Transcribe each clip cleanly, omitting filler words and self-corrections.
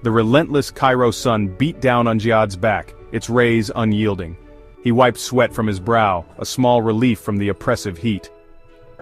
The relentless Cairo sun beat down on Jihad's back, its rays unyielding. He wiped sweat from his brow, a small relief from the oppressive heat.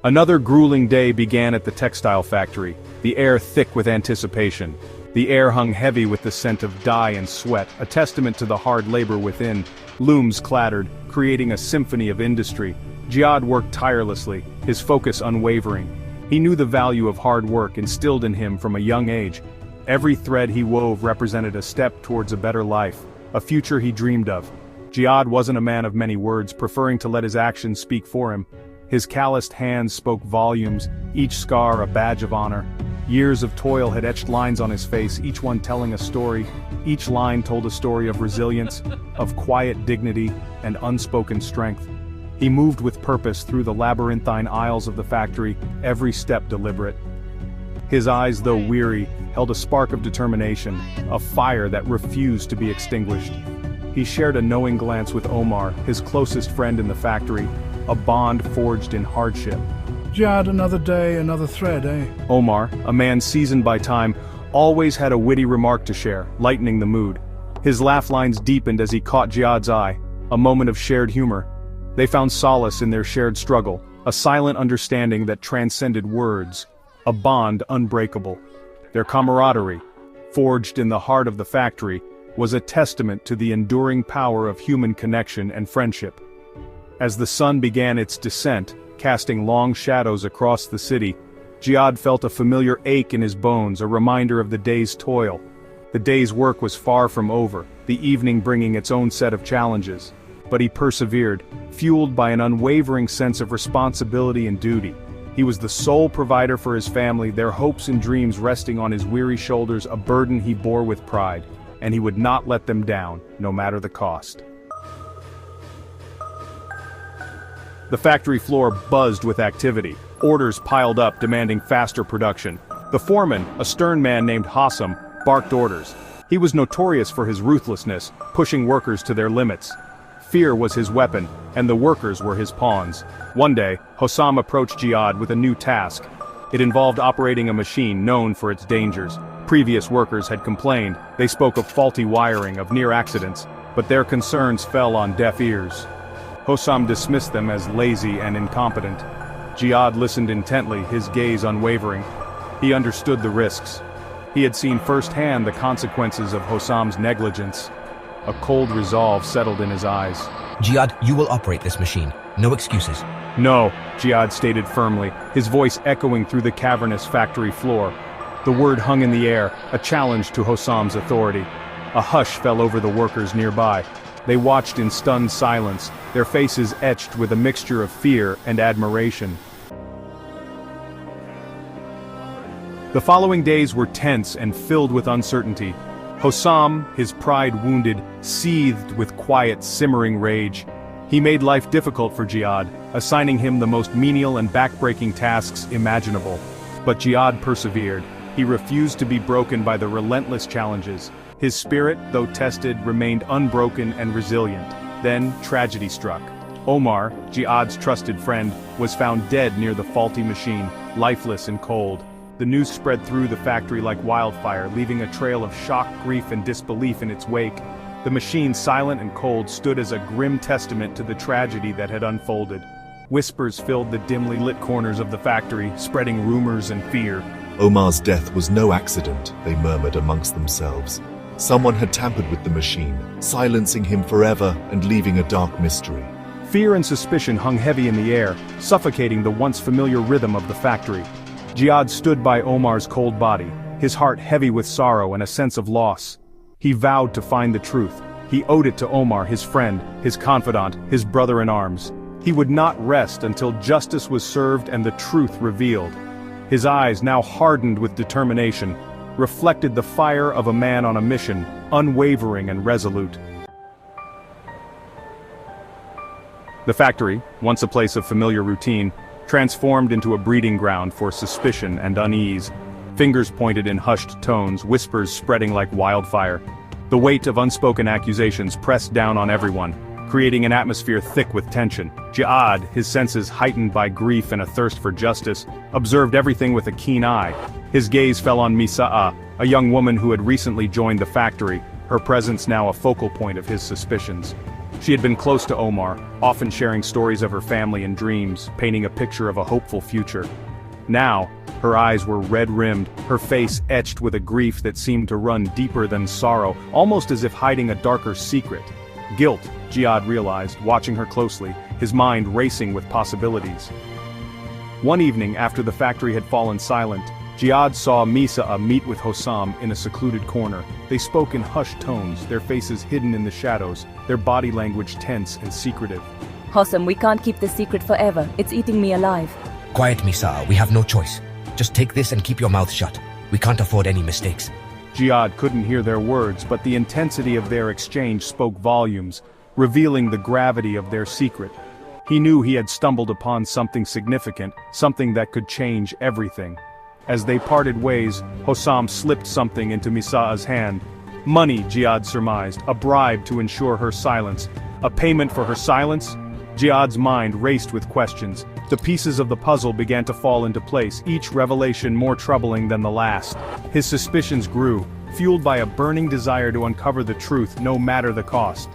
Another grueling day began at the textile factory, the air thick with anticipation. The air hung heavy with the scent of dye and sweat, a testament to the hard labor within. Looms clattered, creating a symphony of industry. Jihad worked tirelessly, his focus unwavering. He knew the value of hard work instilled in him from a young age. Every thread he wove represented a step towards a better life, a future he dreamed of. Jihad wasn't a man of many words, preferring to let his actions speak for him. His calloused hands spoke volumes, each scar a badge of honor. Years of toil had etched lines on his face, each one telling a story. Each line told a story of resilience, of quiet dignity, and unspoken strength. He moved with purpose through the labyrinthine aisles of the factory, every step deliberate. His eyes, though weary, held a spark of determination, a fire that refused to be extinguished. He shared a knowing glance with Omar, his closest friend in the factory, a bond forged in hardship. Jihad, another day, another thread, eh? Omar, a man seasoned by time, always had a witty remark to share, lightening the mood. His laugh lines deepened as he caught Jihad's eye, a moment of shared humor. They found solace in their shared struggle, a silent understanding that transcended words, a bond unbreakable. Their camaraderie, forged in the heart of the factory, was a testament to the enduring power of human connection and friendship. As the sun began its descent, casting long shadows across the city, Jihad felt a familiar ache in his bones, a reminder of the day's toil. The day's work was far from over, the evening bringing its own set of challenges. But he persevered, fueled by an unwavering sense of responsibility and duty. He was the sole provider for his family, their hopes and dreams resting on his weary shoulders, a burden he bore with pride, and he would not let them down, no matter the cost. The factory floor buzzed with activity. Orders piled up demanding faster production. The foreman, a stern man named Hossam, barked orders. He was notorious for his ruthlessness, pushing workers to their limits. Fear was his weapon, and the workers were his pawns. One day, Hossam approached Jihad with a new task. It involved operating a machine known for its dangers. Previous workers had complained. They spoke of faulty wiring, of near accidents, but their concerns fell on deaf ears. Hossam dismissed them as lazy and incompetent. Jihad listened intently, his gaze unwavering. He understood the risks. He had seen firsthand the consequences of Hossam's negligence. A cold resolve settled in his eyes. Jihad, you will operate this machine. No excuses. No, Jihad stated firmly, his voice echoing through the cavernous factory floor. The word hung in the air, a challenge to Hossam's authority. A hush fell over the workers nearby. They watched in stunned silence, their faces etched with a mixture of fear and admiration. The following days were tense and filled with uncertainty. Hossam, his pride wounded, seethed with quiet, simmering rage. He made life difficult for Jihad, assigning him the most menial and backbreaking tasks imaginable. But Jihad persevered. He refused to be broken by the relentless challenges. His spirit, though tested, remained unbroken and resilient. Then, tragedy struck. Omar, Jihad's trusted friend, was found dead near the faulty machine, lifeless and cold. The news spread through the factory like wildfire, leaving a trail of shock, grief, and disbelief in its wake. The machine, silent and cold, stood as a grim testament to the tragedy that had unfolded. Whispers filled the dimly lit corners of the factory, spreading rumors and fear. Omar's death was no accident, they murmured amongst themselves. Someone had tampered with the machine, silencing him forever and leaving a dark mystery. Fear and suspicion hung heavy in the air, suffocating the once familiar rhythm of the factory. Jihad stood by Omar's cold body, his heart heavy with sorrow and a sense of loss. He vowed to find the truth. He owed it to Omar, his friend, his confidant, his brother-in-arms. He would not rest until justice was served and the truth revealed. His eyes, now hardened with determination, reflected the fire of a man on a mission, unwavering and resolute. The factory, once a place of familiar routine, transformed into a breeding ground for suspicion and unease. Fingers pointed in hushed tones, whispers spreading like wildfire. The weight of unspoken accusations pressed down on everyone, creating an atmosphere thick with tension. Jihad, his senses heightened by grief and a thirst for justice, observed everything with a keen eye. His gaze fell on Misa'a, a young woman who had recently joined the factory, her presence now a focal point of his suspicions. She had been close to Omar, often sharing stories of her family and dreams, painting a picture of a hopeful future. Now, her eyes were red-rimmed, her face etched with a grief that seemed to run deeper than sorrow, almost as if hiding a darker secret. Guilt, Jihad realized, watching her closely, his mind racing with possibilities. One evening after the factory had fallen silent, Jihad saw Misa'a meet with Hossam in a secluded corner. They spoke in hushed tones, their faces hidden in the shadows, their body language tense and secretive. Hossam, we can't keep this secret forever. It's eating me alive. Quiet, Misa'a, we have no choice. Just take this and keep your mouth shut. We can't afford any mistakes. Jihad couldn't hear their words, but the intensity of their exchange spoke volumes, revealing the gravity of their secret. He knew he had stumbled upon something significant, something that could change everything. As they parted ways, Hossam slipped something into Misa'a's hand. Money, Jihad surmised, a bribe to ensure her silence. A payment for her silence? Jihad's mind raced with questions. The pieces of the puzzle began to fall into place, each revelation more troubling than the last. His suspicions grew, fueled by a burning desire to uncover the truth, no matter the cost.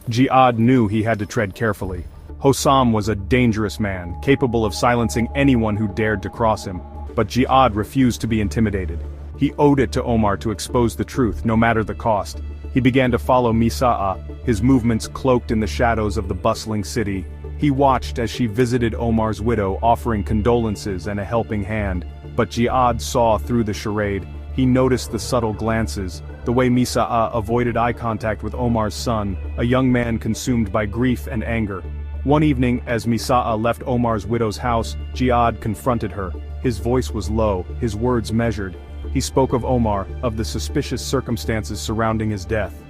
Jihad knew he had to tread carefully. Hossam was a dangerous man, capable of silencing anyone who dared to cross him. But Jihad refused to be intimidated. He owed it to Omar to expose the truth, no matter the cost. He began to follow Misa'a, his movements cloaked in the shadows of the bustling city. He watched as she visited Omar's widow, offering condolences and a helping hand. But Jihad saw through the charade. He noticed the subtle glances, the way Misa'a avoided eye contact with Omar's son, a young man consumed by grief and anger. One evening, as Misa'a left Omar's widow's house, Jihad confronted her. His voice was low, his words measured. He spoke of Omar, of the suspicious circumstances surrounding his death.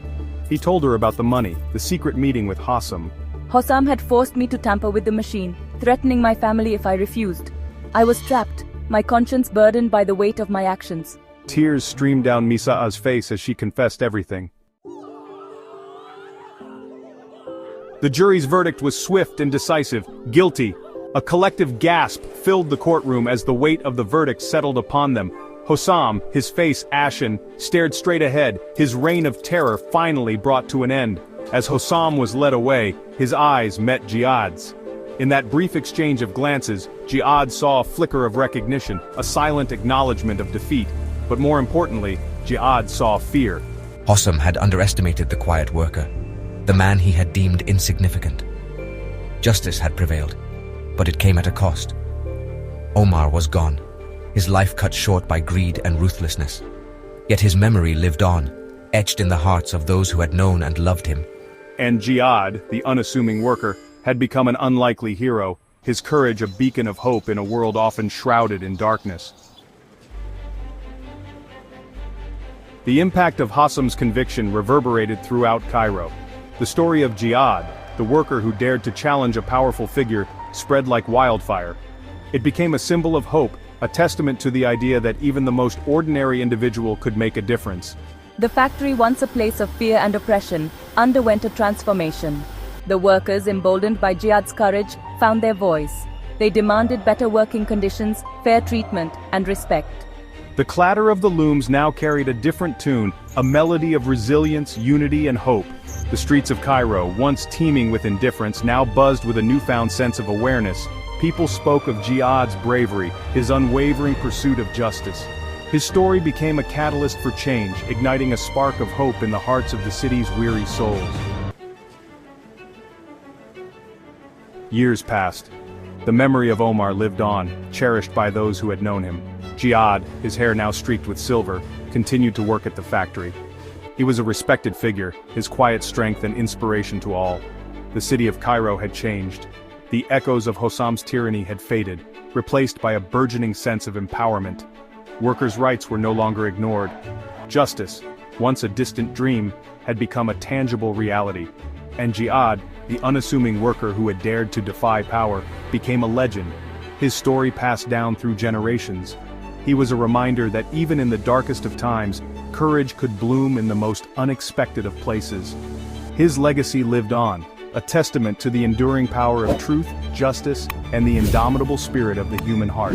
He told her about the money, the secret meeting with Hossam. Hossam had forced me to tamper with the machine, threatening my family if I refused. I was trapped, my conscience burdened by the weight of my actions. Tears streamed down Misa'a's face as she confessed everything. The jury's verdict was swift and decisive, guilty. A collective gasp filled the courtroom as the weight of the verdict settled upon them. Hossam, his face ashen, stared straight ahead, his reign of terror finally brought to an end. As Hossam was led away, his eyes met Jihad's. In that brief exchange of glances, Jihad saw a flicker of recognition, a silent acknowledgement of defeat. But more importantly, Jihad saw fear. Hossam had underestimated the quiet worker, the man he had deemed insignificant. Justice had prevailed, but it came at a cost. Omar was gone, his life cut short by greed and ruthlessness. Yet his memory lived on, etched in the hearts of those who had known and loved him. And Jihad, the unassuming worker, had become an unlikely hero, his courage a beacon of hope in a world often shrouded in darkness. The impact of Hossam's conviction reverberated throughout Cairo. The story of Jihad, the worker who dared to challenge a powerful figure, spread like wildfire. It became a symbol of hope, a testament to the idea that even the most ordinary individual could make a difference. The factory, once a place of fear and oppression, underwent a transformation. The workers, emboldened by Jihad's courage, found their voice. They demanded better working conditions, fair treatment, and respect. The clatter of the looms now carried a different tune, a melody of resilience, unity, and hope. The streets of Cairo, once teeming with indifference, now buzzed with a newfound sense of awareness. People spoke of Jihad's bravery, his unwavering pursuit of justice. His story became a catalyst for change, igniting a spark of hope in the hearts of the city's weary souls. Years passed. The memory of Omar lived on, cherished by those who had known him. Jihad, his hair now streaked with silver, continued to work at the factory. He was a respected figure, his quiet strength an inspiration to all. The city of Cairo had changed. The echoes of Hossam's tyranny had faded, replaced by a burgeoning sense of empowerment. Workers' rights were no longer ignored. Justice, once a distant dream, had become a tangible reality. And Jihad, the unassuming worker who had dared to defy power, became a legend. His story passed down through generations. He was a reminder that even in the darkest of times, courage could bloom in the most unexpected of places. His legacy lived on, a testament to the enduring power of truth, justice, and the indomitable spirit of the human heart.